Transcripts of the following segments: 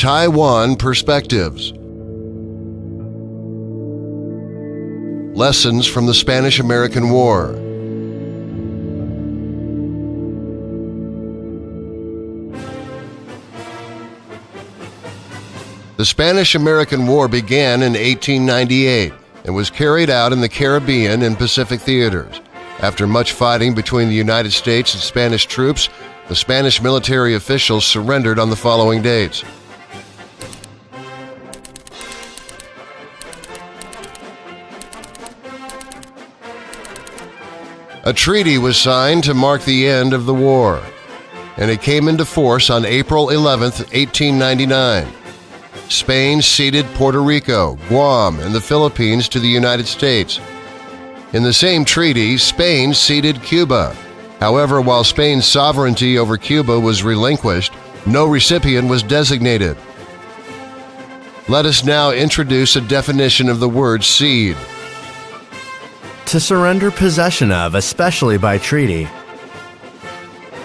Taiwan Perspectives. Lessons from the Spanish-American War. The Spanish-American War began in 1898 and was carried out in the Caribbean and Pacific theaters. After much fighting between the United States and Spanish troops, the Spanish military officials surrendered on the following dates. A treaty was signed to mark the end of the war, and it came into force on April 11, 1899. Spain ceded Puerto Rico, Guam, and the Philippines to the United States. In the same treaty, Spain ceded Cuba. However, while Spain's sovereignty over Cuba was relinquished, no recipient was designated. Let us now introduce a definition of the word cede. To surrender possession of, especially by treaty.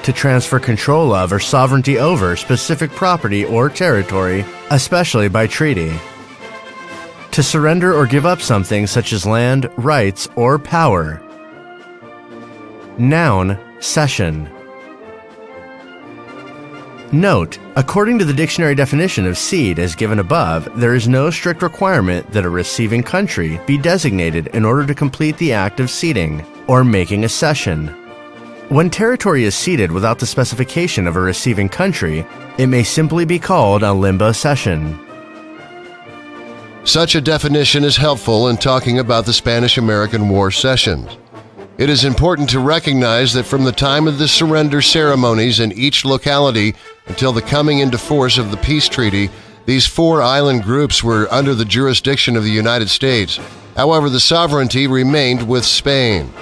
To transfer control of or sovereignty over specific property or territory, especially by treaty. To surrender or give up something such as land, rights, or power. Noun, cession. Note, according to the dictionary definition of cede as given above, there is no strict requirement that a receiving country be designated in order to complete the act of ceding, or making a cession. When territory is ceded without the specification of a receiving country, it may simply be called a limbo cession. Such a definition is helpful in talking about the Spanish-American War cessions. It is important to recognize that from the time of the surrender ceremonies in each locality until the coming into force of the peace treaty, these four island groups were under the jurisdiction of the United States. However, the sovereignty remained with Spain.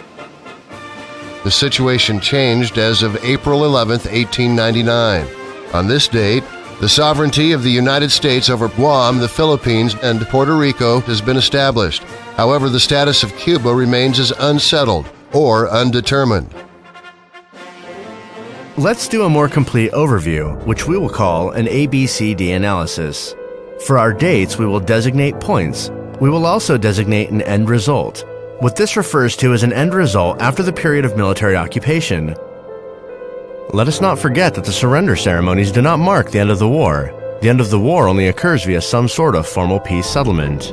The situation changed as of April 11, 1899. On this date, the sovereignty of the United States over Guam, the Philippines, and Puerto Rico has been established. However, the status of Cuba remains as unsettled or undetermined. Let's do a more complete overview, which we will call an ABCD analysis. For our dates, we will designate points. We will also designate an end result. What this refers to as an end result after the period of military occupation. Let us not forget that the surrender ceremonies do not mark the end of the war. The end of the war only occurs via some sort of formal peace settlement.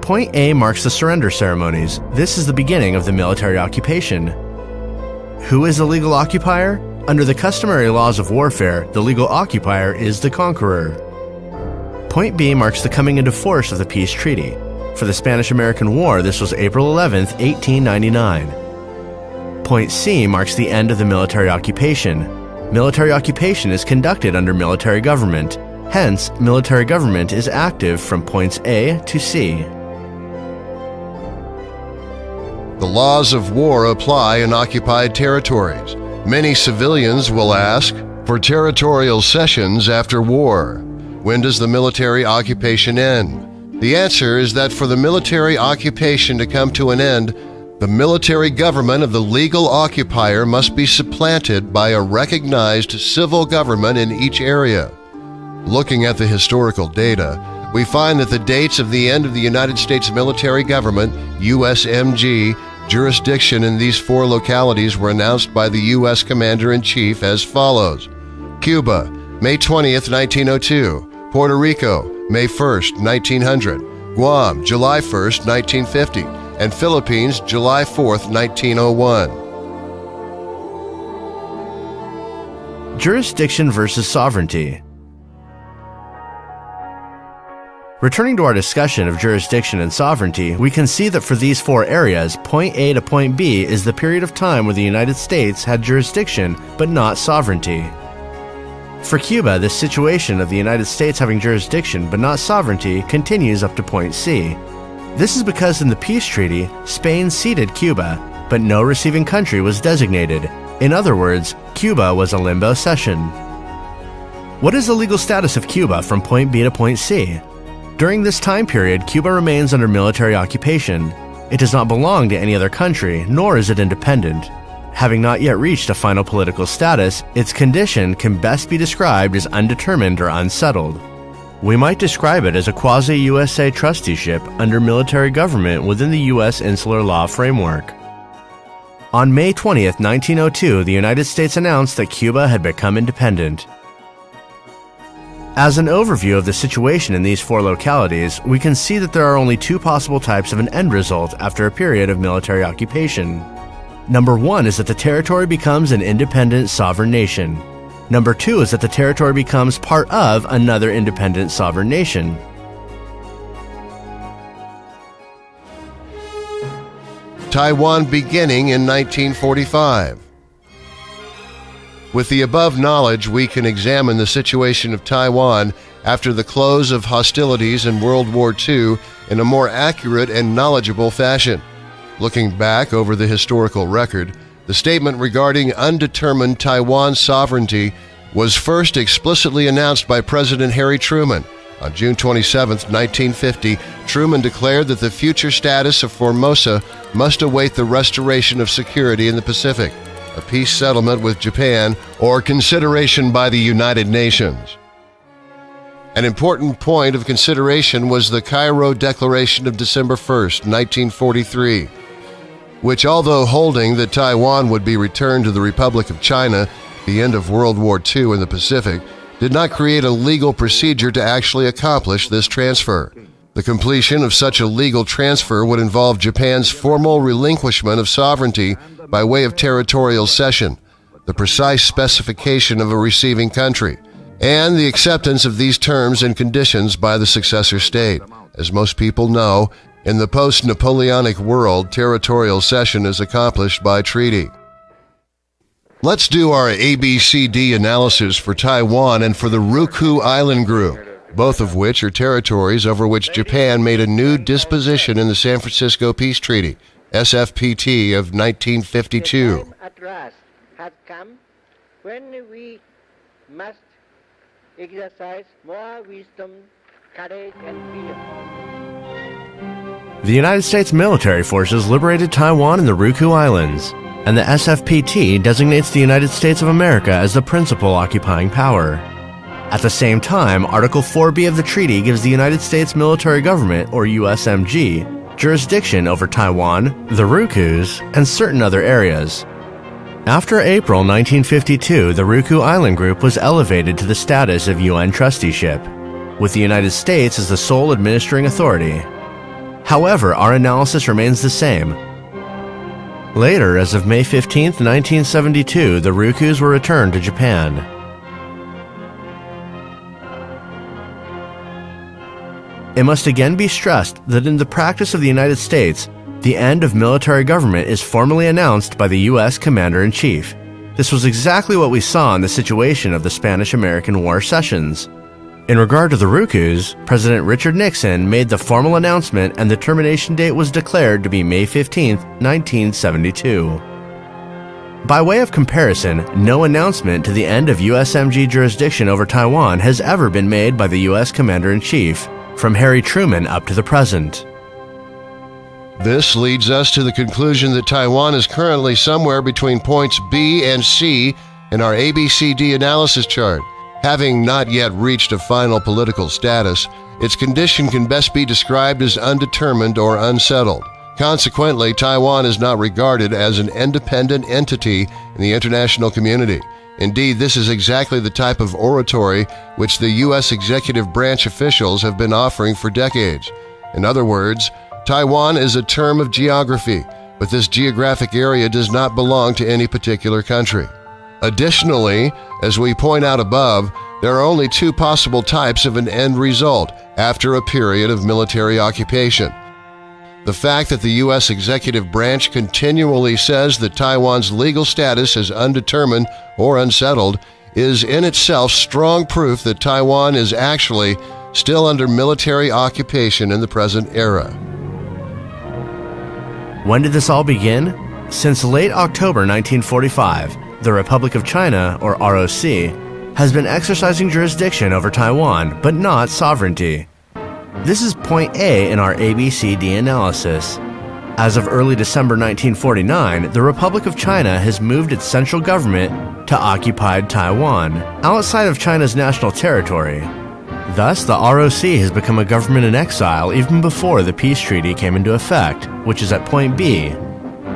Point A marks the surrender ceremonies. This is the beginning of the military occupation. Who is the legal occupier? Under the customary laws of warfare, the legal occupier is the conqueror. Point B marks the coming into force of the peace treaty. For the Spanish-American War, this was April 11, 1899. Point C marks the end of the military occupation. Military occupation is conducted under military government. Hence, military government is active from points A to C. The laws of war apply in occupied territories. Many civilians will ask for territorial cessions after war. When does the military occupation end? The answer is that for the military occupation to come to an end, the military government of the legal occupier must be supplanted by a recognized civil government in each area. Looking at the historical data, we find that the dates of the end of the United States military government, USMG, jurisdiction in these four localities were announced by the U.S. Commander-in-Chief as follows. Cuba, May 20th, 1902. Puerto Rico, May 1st, 1900. Guam, July 1st, 1950. And Philippines, July 4th, 1901. Jurisdiction versus sovereignty. Returning to our discussion of jurisdiction and sovereignty, we can see that for these four areas, point A to point B is the period of time where the United States had jurisdiction but not sovereignty. For Cuba, this situation of the United States having jurisdiction but not sovereignty continues up to point C. This is because in the peace treaty, Spain ceded Cuba, but no receiving country was designated. In other words, Cuba was a limbo cession. What is the legal status of Cuba from point B to point C? During this time period, Cuba remains under military occupation. It does not belong to any other country, nor is it independent. having not yet reached a final political status, its condition can best be described as undetermined or unsettled. We might describe it as a quasi-USA trusteeship under military government within the U.S. insular law framework. On May 20th, 1902, the United States announced that Cuba had become independent. As an overview of the situation in these four localities, we can see that there are only two possible types of an end result after a period of military occupation. Number one is that the territory becomes an independent sovereign nation. Number two is that the territory becomes part of another independent sovereign nation. Taiwan beginning in 1945. With the above knowledge, we can examine the situation of Taiwan after the close of hostilities in World War II in a more accurate and knowledgeable fashion. Looking back over the historical record, the statement regarding undetermined Taiwan sovereignty was first explicitly announced by President Harry Truman. On June 27, 1950, Truman declared that the future status of Formosa must await the restoration of security in the Pacific, a peace settlement with Japan, or consideration by the United Nations. An important point of consideration was the Cairo Declaration of December 1, 1943, which, although holding that Taiwan would be returned to the Republic of China at the end of World War II in the Pacific, did not create a legal procedure to actually accomplish this transfer. The completion of such a legal transfer would involve Japan's formal relinquishment of sovereignty by way of territorial cession, the precise specification of a receiving country, and the acceptance of these terms and conditions by the successor state. As most people know, in the post-Napoleonic world, territorial cession is accomplished by treaty. Let's do our ABCD analysis for Taiwan and for the Ryukyu Island Group, both of which are territories over which Japan made a new disposition in the San Francisco Peace Treaty, SFPT, of 1952. The time at last has come when we must exercise more wisdom, courage, and freedom. The United States military forces liberated Taiwan and the Ryukyu Islands, and the SFPT designates the United States of America as the principal occupying power. At the same time, Article 4B of the treaty gives the United States military government, or USMG, jurisdiction over Taiwan, the Ryukyus, and certain other areas. After April 1952, the Ryukyu Island Group was elevated to the status of UN trusteeship, with the United States as the sole administering authority. However, our analysis remains the same. Later, as of May 15, 1972, the Ryukyus were returned to Japan. It must again be stressed that in the practice of the United States, the end of military government is formally announced by the U.S. Commander-in-Chief. This was exactly what we saw in the situation of the Spanish-American War sessions. In regard to the Ryukyus, President Richard Nixon made the formal announcement and the termination date was declared to be May 15, 1972. By way of comparison, no announcement to the end of USMG jurisdiction over Taiwan has ever been made by the U.S. Commander-in-Chief, from Harry Truman up to the present. This leads us to the conclusion that Taiwan is currently somewhere between points B and C in our ABCD analysis chart. Having not yet reached a final political status, its condition can best be described as undetermined or unsettled. Consequently, Taiwan is not regarded as an independent entity in the international community. Indeed, this is exactly the type of oratory which the U.S. executive branch officials have been offering for decades. In other words, Taiwan is a term of geography, but this geographic area does not belong to any particular country. Additionally, as we point out above, there are only two possible types of an end result after a period of military occupation. The fact that the U.S. executive branch continually says that Taiwan's legal status is undetermined or unsettled is in itself strong proof that Taiwan is actually still under military occupation in the present era. When did this all begin? Since late October 1945, the Republic of China, or ROC, has been exercising jurisdiction over Taiwan, but not sovereignty. This is point A in our ABCD analysis. As of early December 1949, the Republic of China has moved its central government to occupied Taiwan, outside of China's national territory. Thus, the ROC has become a government in exile even before the peace treaty came into effect, which is at point B.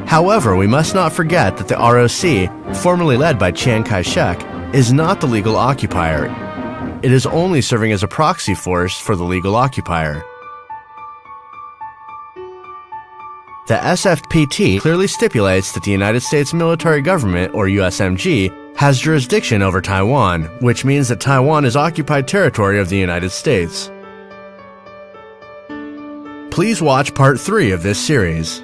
However, we must not forget that the ROC, formerly led by Chiang Kai-shek, is not the legal occupier. It is only serving as a proxy force for the legal occupier. The SFPT clearly stipulates that the United States military government, or USMG, has jurisdiction over Taiwan, which means that Taiwan is occupied territory of the United States. Please watch part 3 of this series.